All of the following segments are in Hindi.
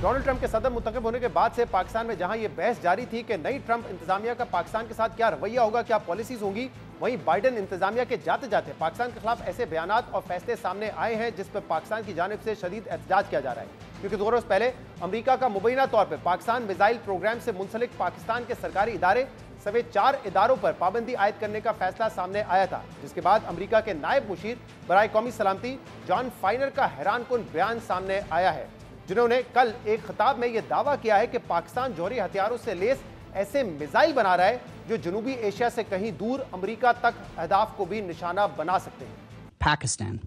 डोनाल्ड ट्रंप के सदर मुंतखब होने के बाद से पाकिस्तान में जहां ये बहस जारी थी कि नई ट्रंप इंतजामिया का पाकिस्तान के साथ क्या रवैया होगा, क्या पॉलिसीज होंगी, वहीं बाइडेन इंतजामिया के जाते जाते पाकिस्तान के खिलाफ ऐसे बयानात और फैसले सामने आए हैं जिस पर पाकिस्तान की जानिब से शदीद एहतजाज किया जा रहा है। क्योंकि 2 रोज पहले अमेरिका का मुबैना तौर पर पाकिस्तान मिसाइल प्रोग्राम से मुंसलिक पाकिस्तान के सरकारी इदारे समेत 4 इदारों पर पाबंदी आयद करने का फैसला सामने आया था, जिसके बाद अमेरिका के नायब मुशीर बराए कौमी सलामती जॉन फाइनर का हैरानकुन बयान सामने आया है, जिन्होंने कल एक खिताब में यह दावा किया है कि पाकिस्तान जौहरी हथियारों से लैस ऐसे मिसाइल बना रहा है जो जनूबी एशिया से कहीं दूर अमेरिका तक अहदाफ को भी निशाना बना सकते हैं। Pakistan.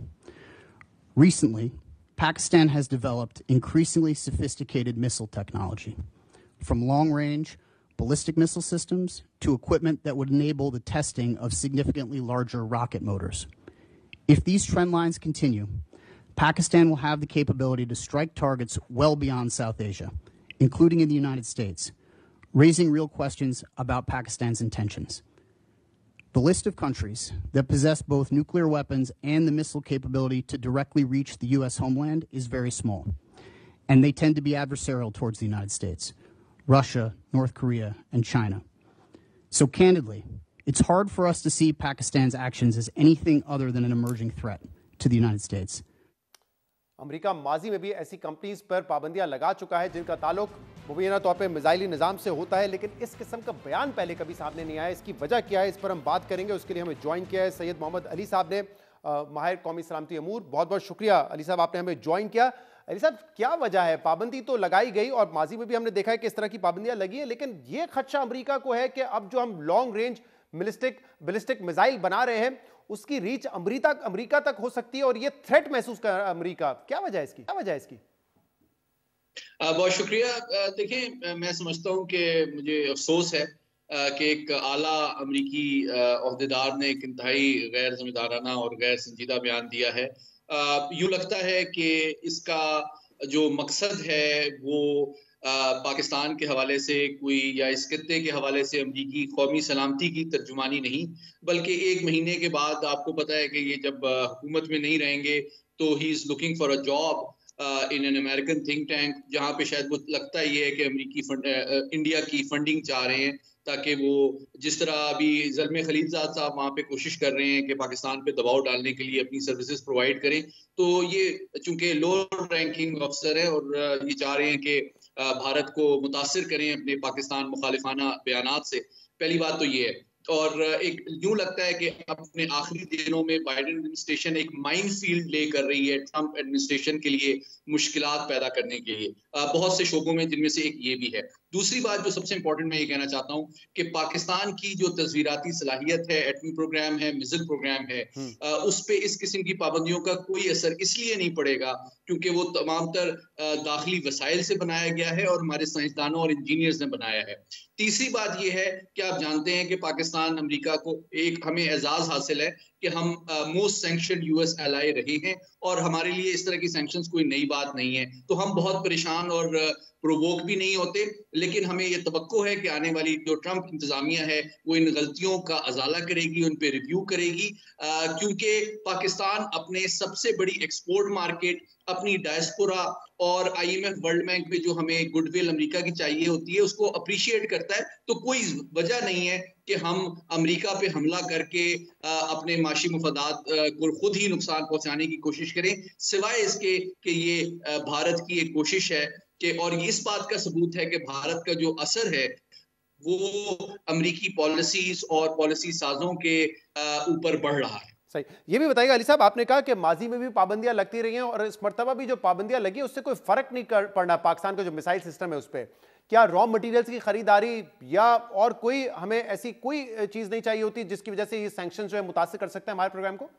Recently, Pakistan has developed increasingly sophisticated missile technology, from long-range ballistic missile systems to equipment that would enable the testing of significantly larger rocket motors. If these trend lines continue, Pakistan will have the capability to strike targets well beyond South Asia, including in the United States, raising real questions about Pakistan's intentions. The list of countries that possess both nuclear weapons and the missile capability to directly reach the U.S. homeland is very small, and they tend to be adversarial towards the United States, Russia, North Korea, and China. So candidly, it's hard for us to see Pakistan's actions as anything other than an emerging threat to the United States. America माजी में भी ऐसी कंपनीज पर पाबंदियां लगा चुका है जिनका ताल्लुक मुबैना तौर पर मिसाइली निज़ाम से होता है, लेकिन इस किस्म का बयान पहले कभी सामने नहीं आया। इसकी वजह क्या है, इस पर हम बात करेंगे। उसके लिए हमें ज्वाइन किया है सैयद मोहम्मद अली साहब ने, माहिर कौमी सलामती अमूर। बहुत बहुत शुक्रिया अली साहब, आपने हमें ज्वाइन किया। अली साहब, क्या वजह है? पाबंदी तो लगाई गई और माजी में भी हमने देखा है कि इस तरह की पाबंदियां लगी है, लेकिन ये खदशा अमेरिका को है कि अब जो हम लॉन्ग रेंज बैलिस्टिक मिसाइल बना रहे हैं उसकी रीच अमेरिका तक हो सकती है और ये थ्रेट महसूस कर अमेरिका। क्या वजह है इसकी? बहुत शुक्रिया। देखिए, मैं समझता हूं कि मुझे अफसोस है कि एक आला अमेरिकी ओहदेदार ने एक इंतहाई गैर जिम्मेदाराना और गैर संजीदा बयान दिया है। यूं लगता है कि इसका जो मकसद है वो पाकिस्तान के हवाले से कोई या इस खित्ते के हवाले से अमरीकी कौमी सलामती की तर्जुमानी नहीं, बल्कि 1 महीने के बाद आपको पता है कि ये जब हुकूमत में नहीं रहेंगे तो he is looking for a job in an American think tank, जहाँ पे शायद वो लगता ही है कि इंडिया की फंडिंग चाह रहे हैं ताकि वो जिस तरह अभी ज़ल्मे खलीलज़ाद साहब वहाँ पे कोशिश कर रहे हैं कि पाकिस्तान पे दबाव डालने के लिए अपनी सर्विसेज प्रोवाइड करें, तो ये चूंकि लोअर रैंकिंग अफसर है और ये चाह रहे हैं कि भारत को मुतासिर करें अपने पाकिस्तान मुखालिफाना बयानात से। पहली बात तो ये है। और एक यूं लगता है कि अपने आखिरी दिनों में बाइडेन एडमिनिस्ट्रेशन एक माइन फील्ड ले कर रही है ट्रंप एडमिनिस्ट्रेशन के लिए मुश्किलात पैदा करने के लिए बहुत से शोबों में, जिनमें से एक ये भी है। दूसरी बात जो सबसे इंपॉर्टेंट मैं ये कहना चाहता हूँ कि पाकिस्तान की जो तस्वीराती सलाहियत है, एटमी प्रोग्राम है, मिसाइल प्रोग्राम है, उस पे इस किस्म की पाबंदियों का कोई असर इसलिए नहीं पड़ेगा क्योंकि वो तमाम तर दाखिली वसाइल से बनाया गया है और हमारे साइंसदानों और इंजीनियर्स ने बनाया है। तीसरी बात ये है कि आप जानते हैं कि पाकिस्तान अमेरिका को एक हमें एजाज हासिल है कि हम मोस्ट सैंक्शन यूएस एलाई रहे हैं और हमारे लिए इस तरह की सैंक्शंस कोई नई बात नहीं है, तो हम बहुत परेशान और प्रोवोक भी नहीं होते। लेकिन हमें यह तवक्को है कि आने वाली जो ट्रंप इंतजामिया है वो इन गलतियों का अजाला करेगी, उन पे रिव्यू करेगी, क्योंकि पाकिस्तान अपने सबसे बड़ी एक्सपोर्ट मार्केट, अपनी डायस्पोरा और IMF वर्ल्ड बैंक में जो हमें गुडविल अमेरिका की चाहिए होती है उसको अप्रिशिएट करता है। तो कोई वजह नहीं है कि हम अमेरिका पे हमला करके अपने माशी मुफादात को खुद ही नुकसान पहुंचाने की कोशिश करें, सिवाय इसके कि ये भारत की एक कोशिश है कि, और इस बात का सबूत है कि भारत का जो असर है वो अमेरिकी पॉलिसीज और पॉलिसी साजों के ऊपर बढ़ रहा है। सही। ये भी बताइएगा अली साहब, आपने कहा कि माजी में भी पाबंदियां लगती रही हैं और इस मर्तबा भी जो पाबंदियां लगी उससे कोई फर्क नहीं पड़ना पाकिस्तान का जो मिसाइल सिस्टम है उस पर। क्या रॉ मटेरियल्स की खरीदारी या और कोई हमें ऐसी कोई चीज नहीं चाहिए होती जिसकी वजह से ये सैंक्शन जो है मुतासिर कर सकते हैं हमारे प्रोग्राम को?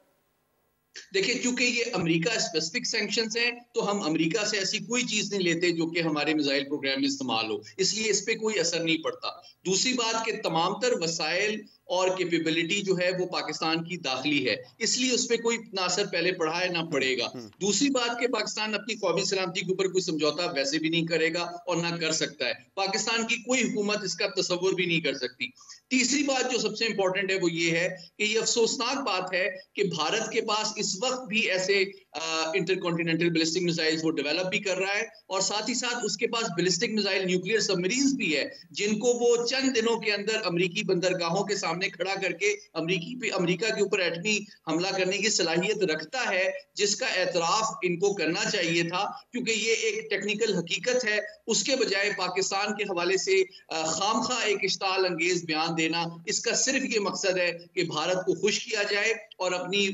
देखिए, क्योंकि ये अमेरिका स्पेसिफिक सैंक्शंस हैं तो हम अमेरिका से ऐसी कोई चीज नहीं लेते जो कि हमारे मिसाइल प्रोग्राम में इस्तेमाल हो, इसलिए इस पे कोई असर नहीं पड़ता। दूसरी बात कि तमाम तर वसाइल और कैपेबिलिटी जो है वो पाकिस्तान की दाखिली है, इसलिए उस पर कोई ना असर पहले पड़ा है ना पड़ेगा। दूसरी बात कि पाकिस्तान अपनी कौमी सलामती के ऊपर कोई समझौता वैसे भी नहीं करेगा और ना कर सकता है, पाकिस्तान की कोई हुकूमत इसका तसव्वुर भी नहीं कर सकती। तीसरी बात जो सबसे इंपॉर्टेंट है वो ये है कि ये अफसोसनाक बात है कि भारत के पास इस वक्त भी ऐसे इंटरकॉन्टिनेंटल बैलिस्टिक मिसाइल्स वो डेवलप भी कर रहा है, और साथ ही साथ उसके पास बैलिस्टिक मिसाइल न्यूक्लियर सबमरीन्स भी है, जिनको वो चंद दिनों के अंदर अमेरिकी बंदरगाहों के सामने खड़ा करके अमेरिका के ऊपर एटमी हमला करने की सलाहियत रखता है, जिसका एतराफ इनको करना चाहिए था, क्योंकि ये एक टेक्निकल हकीकत है। उसके बजाय पाकिस्तान के हवाले से खामखा एक इश्ताल अंगेज बयान देना, इसका सिर्फ ये मकसद है कि भारत को खुश किया जाए और अपनी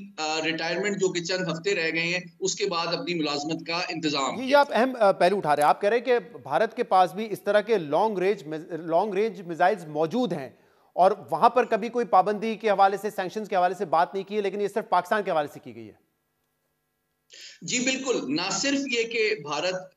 रिटायरमेंट जो कि चंद हफ्ते रह गए हैं उसके बाद अपनी मुलाजमत का इंतजाम। ये आप अहम पहलू उठा रहे हैं। आप कह रहे हैं कि भारत के पास भी इस तरह के लॉन्ग रेंज मिसाइल्स मौजूद हैं और वहां पर कभी कोई पाबंदी के हवाले से, सैंक्शंस के हवाले से बात नहीं की है, लेकिन ये सिर्फ पाकिस्तान के हवाले से की गई है। जी बिल्कुल, ना सिर्फ ये कि भारत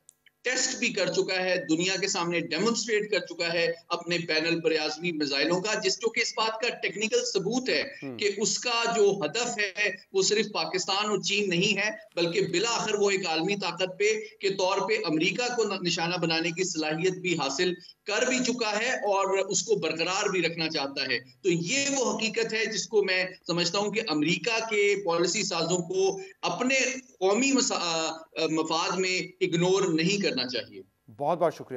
टेस्ट भी कर चुका है, दुनिया के सामने डेमोन्स्ट्रेट कर चुका है अपने पैनल पर आज़मी मिसाइलों का, जिसको कि इस बात का टेक्निकल सबूत है कि उसका जो हदफ है वो सिर्फ पाकिस्तान और चीन नहीं है, बल्कि बिलाखिर वो एक आलमी ताकत पे के तौर पे अमेरिका को निशाना बनाने की सलाहियत भी हासिल कर भी चुका है और उसको बरकरार भी रखना चाहता है। तो ये वो हकीकत है जिसको मैं समझता हूं कि अमेरिका के पॉलिसी साजों को अपने कौमी मफाद में इग्नोर नहीं करना चाहिए। बहुत बहुत शुक्रिया।